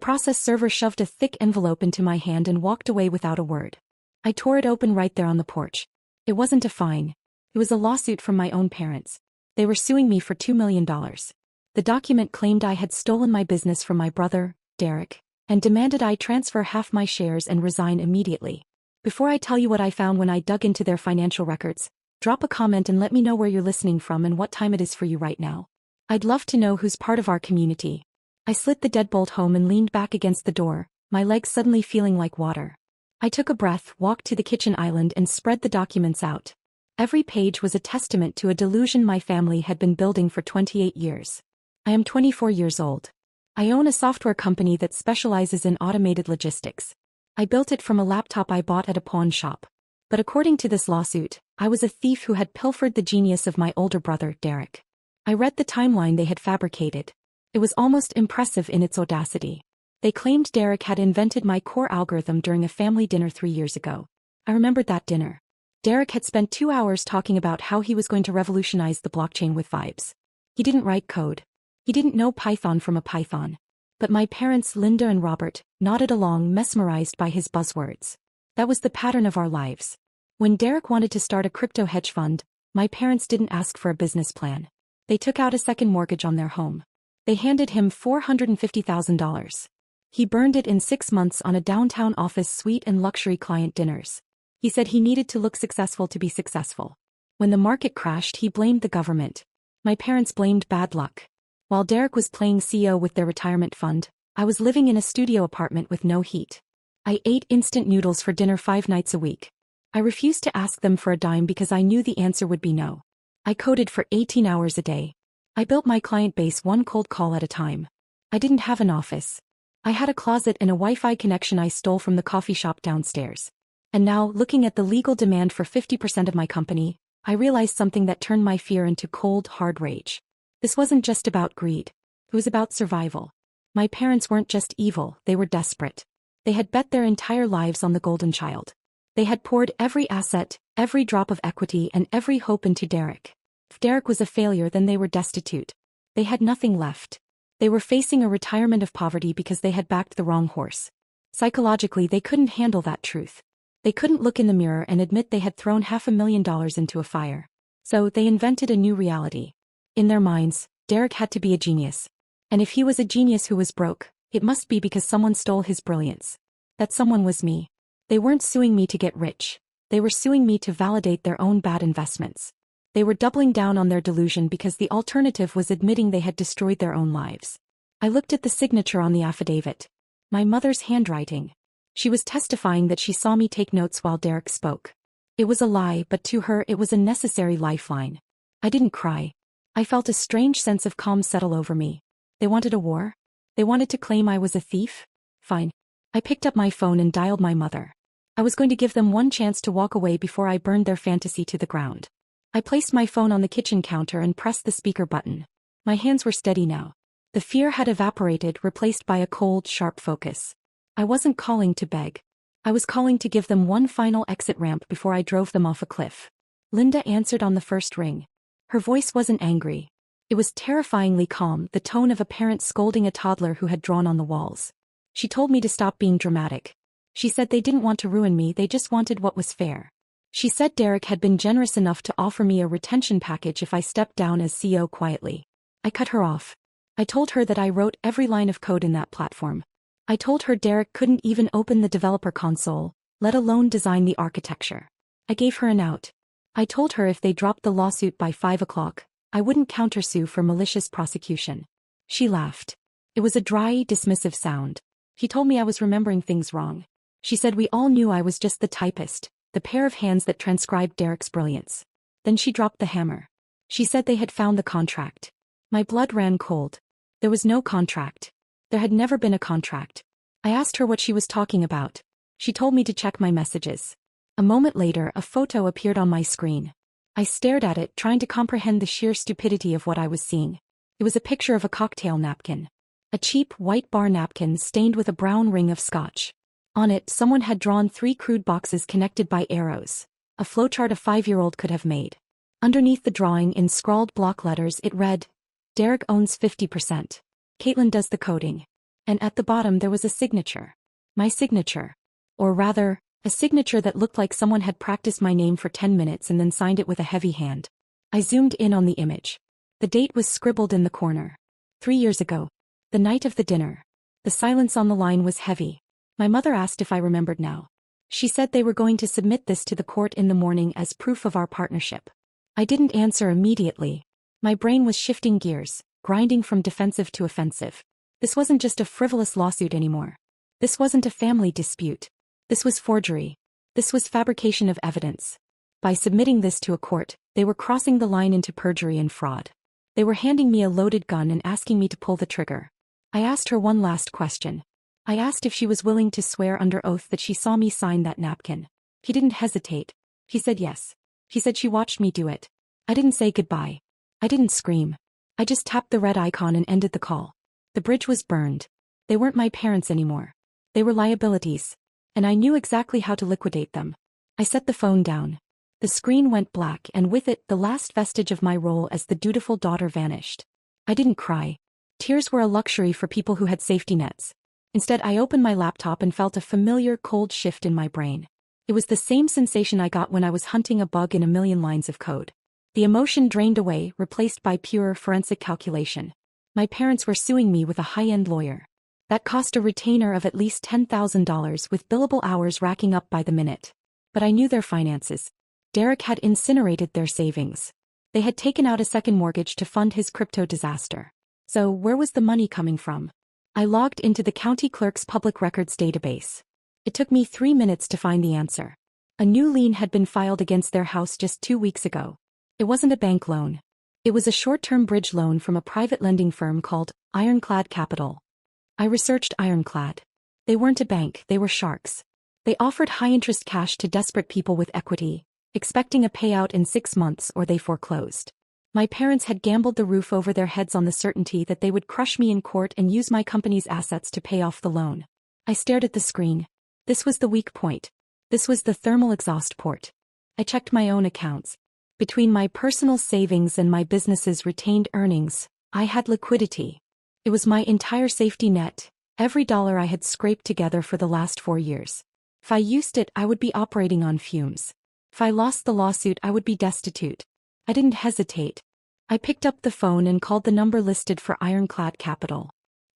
process server shoved a thick envelope into my hand and walked away without a word. I tore it open right there on the porch. It wasn't a fine. It was a lawsuit from my own parents. They were suing me for $2 million. The document claimed I had stolen my business from my brother, Derek, and demanded I transfer half my shares and resign immediately. Before I tell you what I found when I dug into their financial records, drop a comment and let me know where you're listening from and what time it is for you right now. I'd love to know who's part of our community. I slid the deadbolt home and leaned back against the door, my legs suddenly feeling like water. I took a breath, walked to the kitchen island and spread the documents out. Every page was a testament to a delusion my family had been building for 28 years. I am 24 years old. I own a software company that specializes in automated logistics. I built it from a laptop I bought at a pawn shop. But according to this lawsuit, I was a thief who had pilfered the genius of my older brother, Derek. I read the timeline they had fabricated. It was almost impressive in its audacity. They claimed Derek had invented my core algorithm during a family dinner 3 years ago. I remembered that dinner. Derek had spent 2 hours talking about how he was going to revolutionize the blockchain with vibes. He didn't write code. He didn't know Python from a Python. But my parents, Linda and Robert, nodded along, mesmerized by his buzzwords. That was the pattern of our lives. When Derek wanted to start a crypto hedge fund, my parents didn't ask for a business plan. They took out a second mortgage on their home. They handed him $450,000. He burned it in 6 months on a downtown office suite and luxury client dinners. He said he needed to look successful to be successful. When the market crashed, he blamed the government. My parents blamed bad luck. While Derek was playing CEO with their retirement fund, I was living in a studio apartment with no heat. I ate instant noodles for dinner 5 nights a week. I refused to ask them for a dime because I knew the answer would be no. I coded for 18 hours a day. I built my client base one cold call at a time. I didn't have an office. I had a closet and a Wi-Fi connection I stole from the coffee shop downstairs. And now, looking at the legal demand for 50% of my company, I realized something that turned my fear into cold, hard rage. This wasn't just about greed. It was about survival. My parents weren't just evil, they were desperate. They had bet their entire lives on the golden child. They had poured every asset, every drop of equity and every hope into Derek. If Derek was a failure, then they were destitute. They had nothing left. They were facing a retirement of poverty because they had backed the wrong horse. Psychologically, they couldn't handle that truth. They couldn't look in the mirror and admit they had thrown $500,000 into a fire. So they invented a new reality. In their minds, Derek had to be a genius. And if he was a genius who was broke, it must be because someone stole his brilliance. That someone was me. They weren't suing me to get rich. They were suing me to validate their own bad investments. They were doubling down on their delusion because the alternative was admitting they had destroyed their own lives. I looked at the signature on the affidavit. My mother's handwriting. She was testifying that she saw me take notes while Derek spoke. It was a lie, but to her it was a necessary lifeline. I didn't cry. I felt a strange sense of calm settle over me. They wanted a war? They wanted to claim I was a thief? Fine. I picked up my phone and dialed my mother. I was going to give them one chance to walk away before I burned their fantasy to the ground. I placed my phone on the kitchen counter and pressed the speaker button. My hands were steady now. The fear had evaporated, replaced by a cold, sharp focus. I wasn't calling to beg. I was calling to give them one final exit ramp before I drove them off a cliff. Linda answered on the first ring. Her voice wasn't angry. It was terrifyingly calm, the tone of a parent scolding a toddler who had drawn on the walls. She told me to stop being dramatic. She said they didn't want to ruin me, they just wanted what was fair. She said Derek had been generous enough to offer me a retention package if I stepped down as CEO quietly. I cut her off. I told her that I wrote every line of code in that platform. I told her Derek couldn't even open the developer console, let alone design the architecture. I gave her an out. I told her if they dropped the lawsuit by 5 o'clock, I wouldn't countersue for malicious prosecution. She laughed. It was a dry, dismissive sound. She told me I was remembering things wrong. She said we all knew I was just the typist, the pair of hands that transcribed Derek's brilliance. Then she dropped the hammer. She said they had found the contract. My blood ran cold. There was no contract. There had never been a contract. I asked her what she was talking about. She told me to check my messages. A moment later, a photo appeared on my screen. I stared at it, trying to comprehend the sheer stupidity of what I was seeing. It was a picture of a cocktail napkin. A cheap, white bar napkin stained with a brown ring of scotch. On it, someone had drawn 3 crude boxes connected by arrows. A flowchart a 5-year-old could have made. Underneath the drawing, in scrawled block letters, it read, Derek owns 50%. Caitlin does the coding. and at the bottom there was a signature. My signature. Or rather, a signature that looked like someone had practiced my name for 10 minutes and then signed it with a heavy hand. I zoomed in on the image. The date was scribbled in the corner. 3 years ago. The night of the dinner. The silence on the line was heavy. My mother asked if I remembered now. She said they were going to submit this to the court in the morning as proof of our partnership. I didn't answer immediately. My brain was shifting gears, grinding from defensive to offensive. This wasn't just a frivolous lawsuit anymore. This wasn't a family dispute. This was forgery. This was fabrication of evidence. By submitting this to a court, they were crossing the line into perjury and fraud. They were handing me a loaded gun and asking me to pull the trigger. I asked her one last question. I asked if she was willing to swear under oath that she saw me sign that napkin. He didn't hesitate. He said yes. He said she watched me do it. I didn't say goodbye. I didn't scream. I just tapped the red icon and ended the call. The bridge was burned. They weren't my parents anymore. They were liabilities. And I knew exactly how to liquidate them. I set the phone down. The screen went black and with it the last vestige of my role as the dutiful daughter vanished. I didn't cry. Tears were a luxury for people who had safety nets. Instead, I opened my laptop and felt a familiar cold shift in my brain. It was the same sensation I got when I was hunting a bug in a million lines of code. The emotion drained away, replaced by pure forensic calculation. My parents were suing me with a high-end lawyer. That cost a retainer of at least $10,000 with billable hours racking up by the minute. But I knew their finances. Derek had incinerated their savings. They had taken out a second mortgage to fund his crypto disaster. So where was the money coming from? I logged into the county clerk's public records database. It took me 3 minutes to find the answer. A new lien had been filed against their house just 2 weeks ago. It wasn't a bank loan. It was a short-term bridge loan from a private lending firm called Ironclad Capital. I researched Ironclad. They weren't a bank, they were sharks. They offered high-interest cash to desperate people with equity, expecting a payout in 6 months or they foreclosed. My parents had gambled the roof over their heads on the certainty that they would crush me in court and use my company's assets to pay off the loan. I stared at the screen. This was the weak point. This was the thermal exhaust port. I checked my own accounts. Between my personal savings and my business's retained earnings, I had liquidity. It was my entire safety net, every dollar I had scraped together for the last 4 years. If I used it, I would be operating on fumes. If I lost the lawsuit, I would be destitute. I didn't hesitate. I picked up the phone and called the number listed for Ironclad Capital.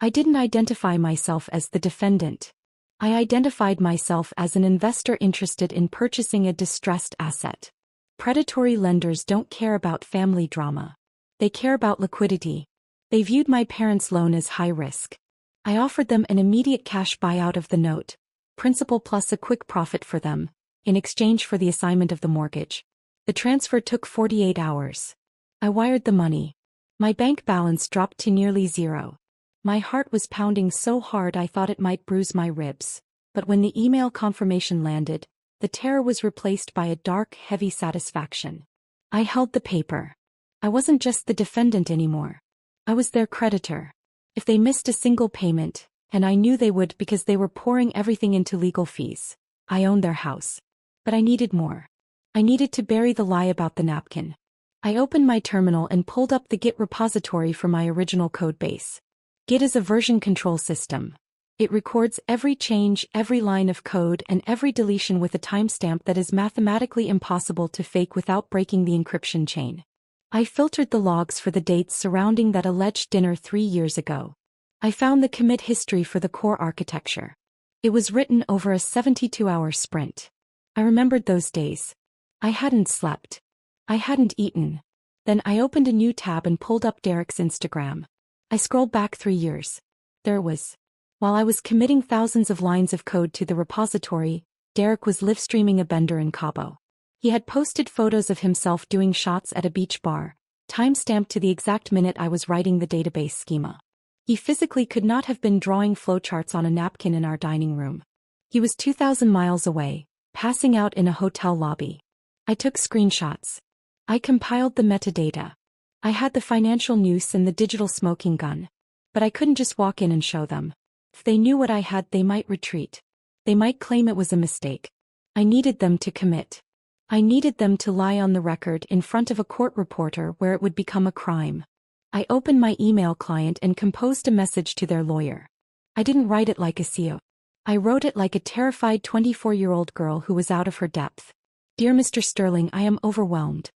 I didn't identify myself as the defendant. I identified myself as an investor interested in purchasing a distressed asset. Predatory lenders don't care about family drama. They care about liquidity. They viewed my parents' loan as high risk. I offered them an immediate cash buyout of the note, principal plus a quick profit for them, in exchange for the assignment of the mortgage. The transfer took 48 hours. I wired the money. My bank balance dropped to nearly zero. My heart was pounding so hard I thought it might bruise my ribs. But when the email confirmation landed, the terror was replaced by a dark, heavy satisfaction. I held the paper. I wasn't just the defendant anymore. I was their creditor. If they missed a single payment, and I knew they would because they were pouring everything into legal fees, I owned their house. But I needed more. I needed to bury the lie about the napkin. I opened my terminal and pulled up the Git repository for my original codebase. Git is a version control system. It records every change, every line of code, and every deletion with a timestamp that is mathematically impossible to fake without breaking the encryption chain. I filtered the logs for the dates surrounding that alleged dinner 3 years ago. I found the commit history for the core architecture. It was written over a 72-hour sprint. I remembered those days. I hadn't slept. I hadn't eaten. Then I opened a new tab and pulled up Derek's Instagram. I scrolled back 3 years. There it was. While I was committing thousands of lines of code to the repository, Derek was live-streaming a bender in Cabo. He had posted photos of himself doing shots at a beach bar, time-stamped to the exact minute I was writing the database schema. He physically could not have been drawing flowcharts on a napkin in our dining room. He was 2,000 miles away, passing out in a hotel lobby. I took screenshots. I compiled the metadata. I had the financial noose and the digital smoking gun. But I couldn't just walk in and show them. If they knew what I had, they might retreat. They might claim it was a mistake. I needed them to commit. I needed them to lie on the record in front of a court reporter where it would become a crime. I opened my email client and composed a message to their lawyer. I didn't write it like a CEO. I wrote it like a terrified 24-year-old girl who was out of her depth. Dear Mr. Sterling, I am overwhelmed.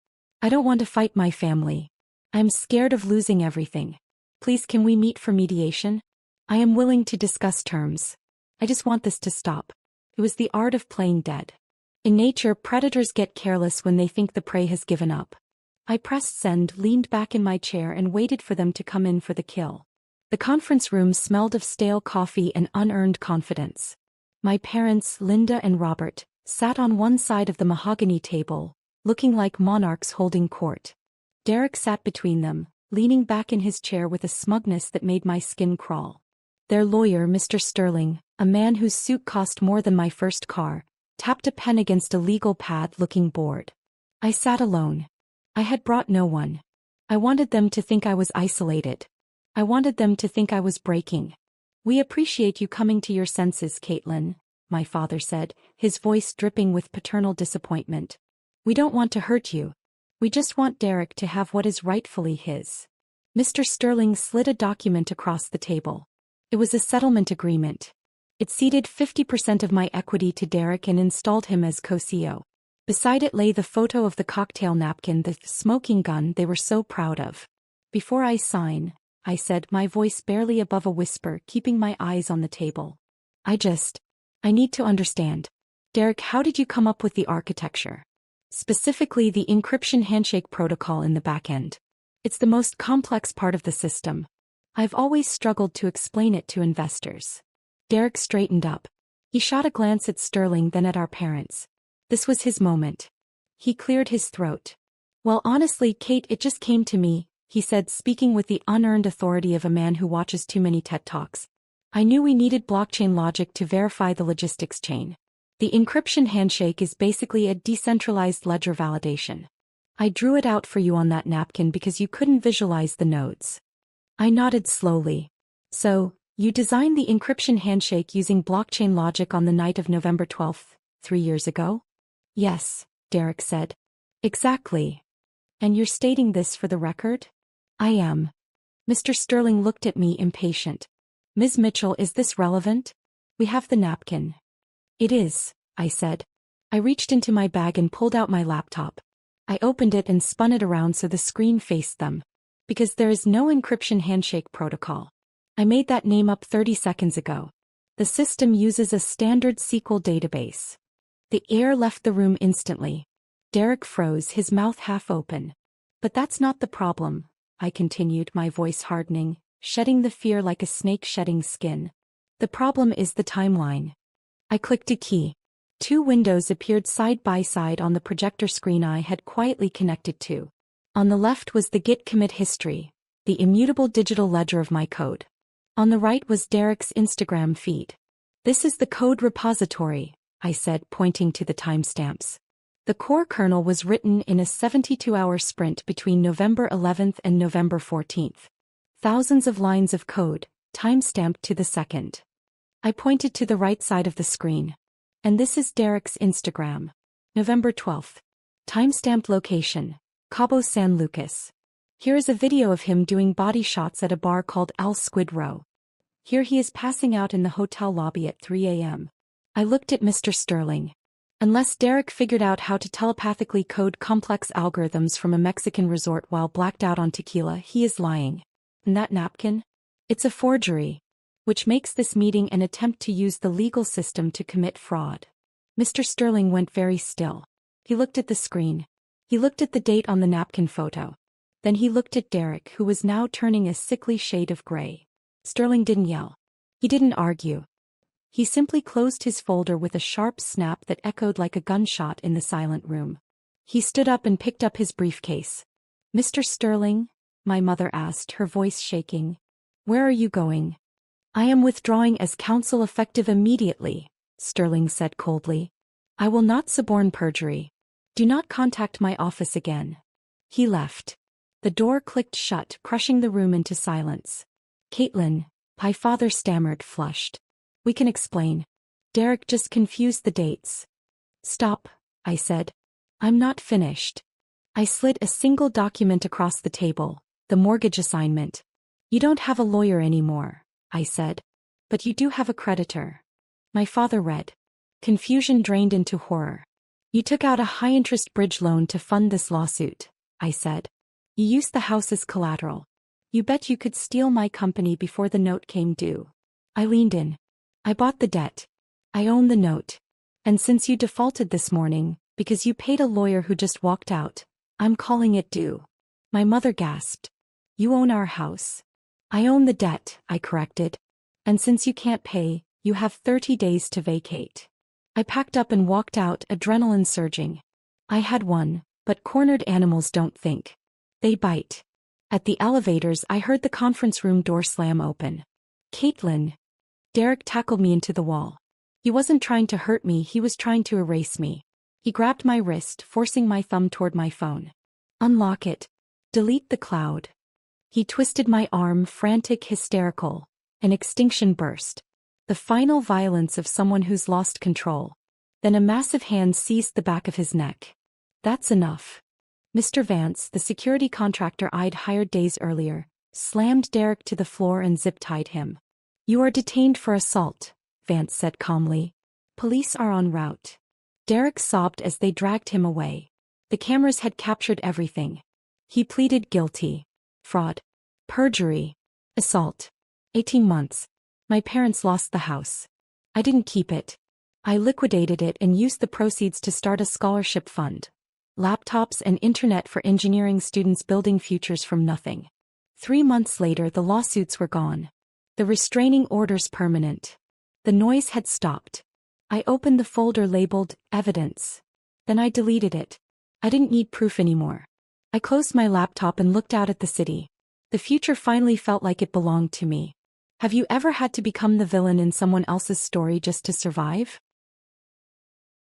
I don't want to fight my family. I am scared of losing everything. Please, can we meet for mediation? I am willing to discuss terms. I just want this to stop. It was the art of playing dead. In nature, predators get careless when they think the prey has given up. I pressed send, leaned back in my chair and waited for them to come in for the kill. The conference room smelled of stale coffee and unearned confidence. My parents, Linda and Robert, sat on one side of the mahogany table, looking like monarchs holding court. Derek sat between them, leaning back in his chair with a smugness that made my skin crawl. Their lawyer, Mr. Sterling, a man whose suit cost more than my first car, tapped a pen against a legal pad, looking bored. I sat alone. I had brought no one. I wanted them to think I was isolated. I wanted them to think I was breaking. We appreciate you coming to your senses, Caitlin, my father said, his voice dripping with paternal disappointment. We don't want to hurt you. We just want Derek to have what is rightfully his. Mr. Sterling slid a document across the table. It was a settlement agreement. It ceded 50% of my equity to Derek and installed him as co-CEO. Beside it lay the photo of the cocktail napkin, the smoking gun they were so proud of. Before I sign, I said, my voice barely above a whisper, keeping my eyes on the table. I need to understand. Derek, how did you come up with the architecture? Specifically the encryption handshake protocol in the backend. It's the most complex part of the system. I've always struggled to explain it to investors. Derek straightened up. He shot a glance at Sterling, then at our parents. This was his moment. He cleared his throat. Well, honestly, Kate, it just came to me, he said, speaking with the unearned authority of a man who watches too many TED Talks. I knew we needed blockchain logic to verify the logistics chain. The encryption handshake is basically a decentralized ledger validation. I drew it out for you on that napkin because you couldn't visualize the nodes. I nodded slowly. So, you designed the encryption handshake using blockchain logic on the night of November 12th, 3 years ago? Yes, Derek said. Exactly. And you're stating this for the record? I am. Mr. Sterling looked at me, impatient. Ms. Mitchell, is this relevant? We have the napkin. It is, I said. I reached into my bag and pulled out my laptop. I opened it and spun it around so the screen faced them. Because there is no encryption handshake protocol. I made that name up 30 seconds ago. The system uses a standard SQL database. The air left the room instantly. Derek froze, his mouth half open. But that's not the problem, I continued, my voice hardening, shedding the fear like a snake shedding skin. The problem is the timeline. I clicked a key. 2 windows appeared side by side on the projector screen I had quietly connected to. On the left was the Git commit history, the immutable digital ledger of my code. On the right was Derek's Instagram feed. This is the code repository, I said, pointing to the timestamps. The core kernel was written in a 72-hour sprint between November 11th and November 14th. Thousands of lines of code, timestamped to the second. I pointed to the right side of the screen. And this is Derek's Instagram. November 12th. Timestamped location, Cabo San Lucas. Here is a video of him doing body shots at a bar called Al Squid Row. Here he is passing out in the hotel lobby at 3 a.m. I looked at Mr. Sterling. Unless Derek figured out how to telepathically code complex algorithms from a Mexican resort while blacked out on tequila, he is lying. And that napkin? It's a forgery. Which makes this meeting an attempt to use the legal system to commit fraud. Mr. Sterling went very still. He looked at the screen. He looked at the date on the napkin photo. Then he looked at Derek, who was now turning a sickly shade of gray. Sterling didn't yell. He didn't argue. He simply closed his folder with a sharp snap that echoed like a gunshot in the silent room. He stood up and picked up his briefcase. Mr. Sterling? My mother asked, her voice shaking. Where are you going? I am withdrawing as counsel effective immediately, Sterling said coldly. I will not suborn perjury. Do not contact my office again. He left. The door clicked shut, crushing the room into silence. Caitlin, my father stammered, flushed. We can explain. Derek just confused the dates. Stop, I said. I'm not finished. I slid a single document across the table, the mortgage assignment. You don't have a lawyer anymore, I said. But you do have a creditor. My father read. Confusion drained into horror. You took out a high-interest bridge loan to fund this lawsuit, I said. You used the house as collateral. You bet you could steal my company before the note came due. I leaned in. I bought the debt. I own the note. And since you defaulted this morning, because you paid a lawyer who just walked out, I'm calling it due. My mother gasped. You own our house. I own the debt, I corrected. And since you can't pay, you have 30 days to vacate. I packed up and walked out, adrenaline surging. I had won, but cornered animals don't think. They bite. At the elevators, I heard the conference room door slam open. Caitlin. Derek tackled me into the wall. He wasn't trying to hurt me, he was trying to erase me. He grabbed my wrist, forcing my thumb toward my phone. Unlock it. Delete the cloud. He twisted my arm, frantic, hysterical. An extinction burst. The final violence of someone who's lost control. Then a massive hand seized the back of his neck. That's enough. Mr. Vance, the security contractor I'd hired days earlier, slammed Derek to the floor and zip-tied him. You are detained for assault, Vance said calmly. Police are en route. Derek sobbed as they dragged him away. The cameras had captured everything. He pleaded guilty. Fraud. Perjury. Assault. 18 months. My parents lost the house. I didn't keep it. I liquidated it and used the proceeds to start a scholarship fund. Laptops and internet for engineering students building futures from nothing. 3 months later, the lawsuits were gone. The restraining orders permanent. The noise had stopped. I opened the folder labeled Evidence. Then I deleted it. I didn't need proof anymore. I closed my laptop and looked out at the city. The future finally felt like it belonged to me. Have you ever had to become the villain in someone else's story just to survive?